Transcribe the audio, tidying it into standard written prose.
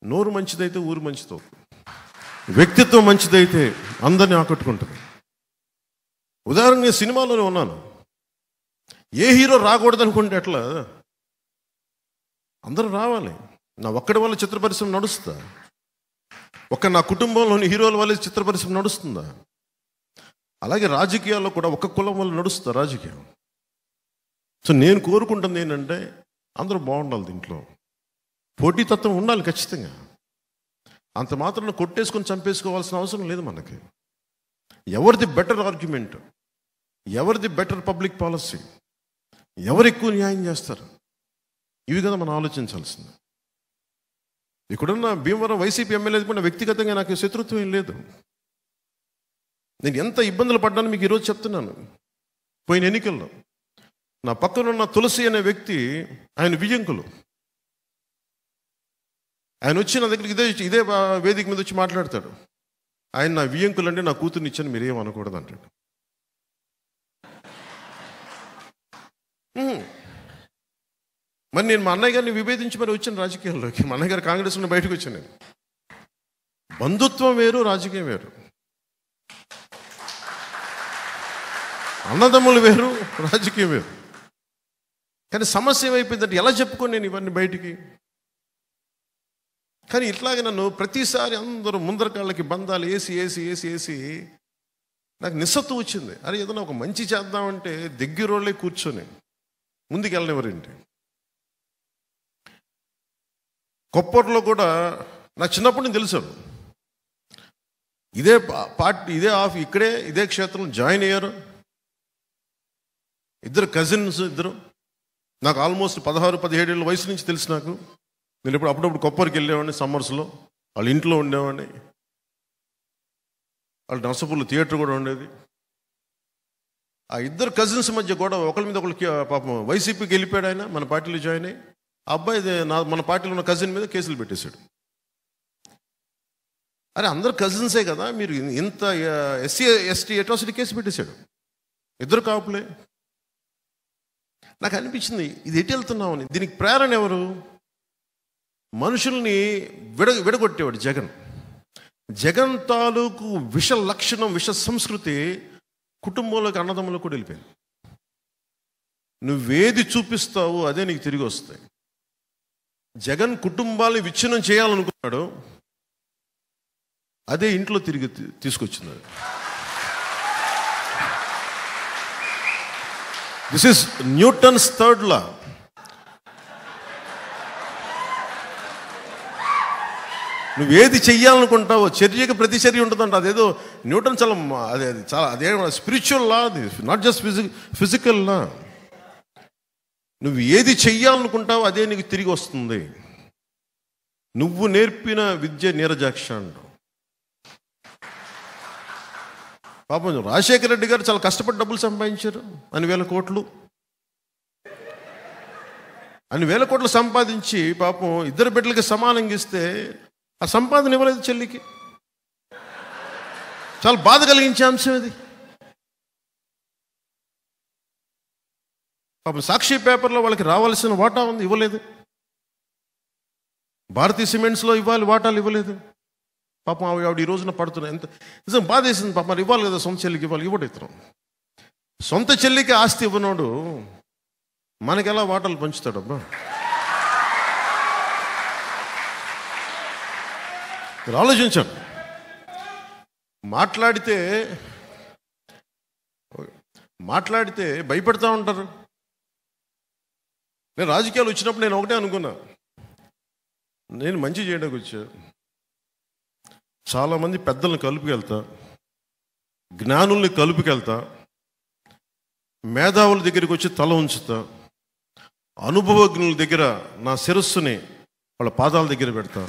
నోరు మంచిదైతే ఊరు మంచిదవుతుంది, వ్యక్తిత్వం మంచిదైతే అందరినీ ఆకట్టుకుంటుంది. ఉదాహరణ నేను సినిమాలోనే ఉన్నాను, ఏ హీరో రాకూడదు అనుకుంటే ఎట్లా? అందరూ రావాలి. నా ఒక్కడి వల్ల చిత్ర పరిశ్రమ నడుస్తుందా? నా కుటుంబంలోని హీరోల వల్ల చిత్ర పరిశ్రమ నడుస్తుందా? అలాగే రాజకీయాల్లో కూడా ఒక్క కులం వల్ల నడుస్తుందా రాజకీయం? సో నేను కోరుకుంటుంది ఏంటంటే అందరూ బాగుండాలి, దీంట్లో పోటీతత్వం ఉండాలి ఖచ్చితంగా. అంత మాత్రం కొట్టేసుకొని చంపేసుకోవాల్సిన అవసరం లేదు మనకి. ఎవరిది బెటర్ ఆర్గ్యుమెంట్, ఎవరిది బెటర్ పబ్లిక్ పాలసీ, ఎవరు ఎక్కువ న్యాయం చేస్తారు, ఇవి కదా మనం ఆలోచించాల్సింది. ఇక్కడున్న భీమవరం వైసీపీ ఎమ్మెల్యే కూడా వ్యక్తిగతంగా నాకు శత్రుత్వం ఏం లేదు. నేను ఎంత ఇబ్బందులు పడ్డానో మీకు ఈరోజు చెప్తున్నాను. పోయిన ఎన్నికల్లో నా పక్కనున్న తులసి అనే వ్యక్తి, ఆయన వియ్యంకులు, ఆయన వచ్చి నా దగ్గరికి ఇదే వేదిక మీద వచ్చి మాట్లాడతాడు. ఆయన నా వియ్యంకులు అంటే నా కూతుర్ని ఇచ్చాను, మీరేం అనకూడదు అంటాడు. మరి నేను మా అన్నయ్య గారిని విభేదించి మరి వచ్చాను రాజకీయాల్లోకి. మా అన్నయ్య గారు కాంగ్రెస్ నుండి బయటకు వచ్చాను. నేను బంధుత్వం వేరు, రాజకీయం వేరు. అన్నదమ్ములు వేరు, రాజకీయం వేరు. కానీ సమస్య ఏమైపోయిందంటే ఎలా చెప్పుకోను నేను ఇవన్నీ బయటికి? కానీ ఇట్లాగే నన్ను ప్రతిసారి అందరూ ముందరకాళ్ళకి బంధాలు వేసి వేసి వేసి వేసి నాకు నిస్సత్వం వచ్చింది. అరే ఏదైనా ఒక మంచి చేద్దామంటే దగ్గరోళ్ళే కూర్చొని ముందుకు వెళ్ళనివ్వరేంటి? కొప్పట్లో కూడా నాకు చిన్నప్పటి నుంచి తెలుసు, ఇదే పార్టీ ఇదే క్షేత్రంలో జాయిన్ అయ్యారు ఇద్దరు కజిన్స్. నాకు ఆల్మోస్ట్ 16-17 ఏళ్ళ వయసు నుంచి తెలుసు నాకు. నేను అప్పుడప్పుడు కొప్పరికి వెళ్ళేవాడిని, సమ్మర్స్లో వాళ్ళ ఇంట్లో ఉండేవాడిని. వాళ్ళ నర్సపూర్లో థియేటర్ కూడా ఉండేది. ఆ ఇద్దరు కజిన్స్ మధ్య గొడవ, ఒకరి మీద ఒకరికి పాపం వైసీపీకి వెళ్ళిపోయాడు ఆయన, మన పార్టీలో జాయిన్ అయ్యి. ఆ అబ్బాయి మన పార్టీలో ఉన్న కజిన్ మీద కేసులు పెట్టేశాడు. అరే అందరు కజిన్సే కదా, మీరు ఇంత SC/ST అట్రాసిటీ కేసు పెట్టేశాడు. ఇద్దరు కాపులే. నాకు అనిపించింది ఇది ఎటు వెళ్తున్నామని. దీనికి ప్రేరణ ఎవరు? మనుషుల్ని విడగొట్టేవాడు జగన్ తాలూకు విష లక్షణం, విష సంస్కృతి కుటుంబంలోకి, అన్నదమ్ములకు కూడా వెళ్ళిపోయింది. నువ్వేది చూపిస్తావో అదే నీకు తిరిగి వస్తాయి. జగన్ కుటుంబాన్ని విచ్ఛిన్నం చేయాలనుకున్నాడు, అదే ఇంట్లో తిరిగి తీసుకొచ్చింది. This is Newton's third law. నువ్వేది చెయ్యాలనుకుంటావో చర్యకి ప్రతిచర్య ఉంటుందంట. అదేదో న్యూటన్ అదే spiritual law, not just physical law. నువ్వు ఏది చెయ్యాలనుకుంటావో అదే నీకు తిరిగి వస్తుంది. నువ్వు నేర్పిన విద్య నీరజాక్ష అంటావు. పాపం రాజశేఖర రెడ్డి గారు చాలా కష్టపడి డబ్బులు సంపాదించారు, అన్ని వేల కోట్లు సంపాదించి పాపం ఇద్దరు బిడ్డలకి సమానంగా ఇస్తే ఆ సంపాదన ఇవ్వలేదు చెల్లికి. చాలా బాధ కలిగించే అంశం ఇది. పాపం సాక్షి పేపర్లో వాళ్ళకి రావాల్సిన వాటా ఉంది, ఇవ్వలేదు. భారతీయ సిమెంట్స్లో ఇవ్వాలి వాటాలు, ఇవ్వలేదు. పాపం ఆవిడ ఈ రోజున పడుతున్నాయి. ఎంత నిజం బాధ వేసింది. పాపం మరి ఇవ్వాలి కదా, సొంత చెల్లికి ఇవ్వాలి, ఇవ్వడం. సొంత చెల్లికి ఆస్తి ఇవ్వనోడు మనకి ఎలా వాటాలు పంచుతాడబ్బా? మీరు ఆలోచించండి. మాట్లాడితే భయపెడతా ఉంటారు. నేను రాజకీయాలు వచ్చినప్పుడు నేను ఒకటే అనుకున్నా, నేను మంచి చేయడానికి వచ్చా. చాలామంది పెద్దలను కలుపుకెళ్తా, జ్ఞానుల్ని కలుపుకెళ్తా, మేధావుల దగ్గరికి వచ్చి తల ఉంచుతా, అనుభవజ్ఞుల దగ్గర నా శిరస్సుని వాళ్ళ పాదాల దగ్గర పెడతా.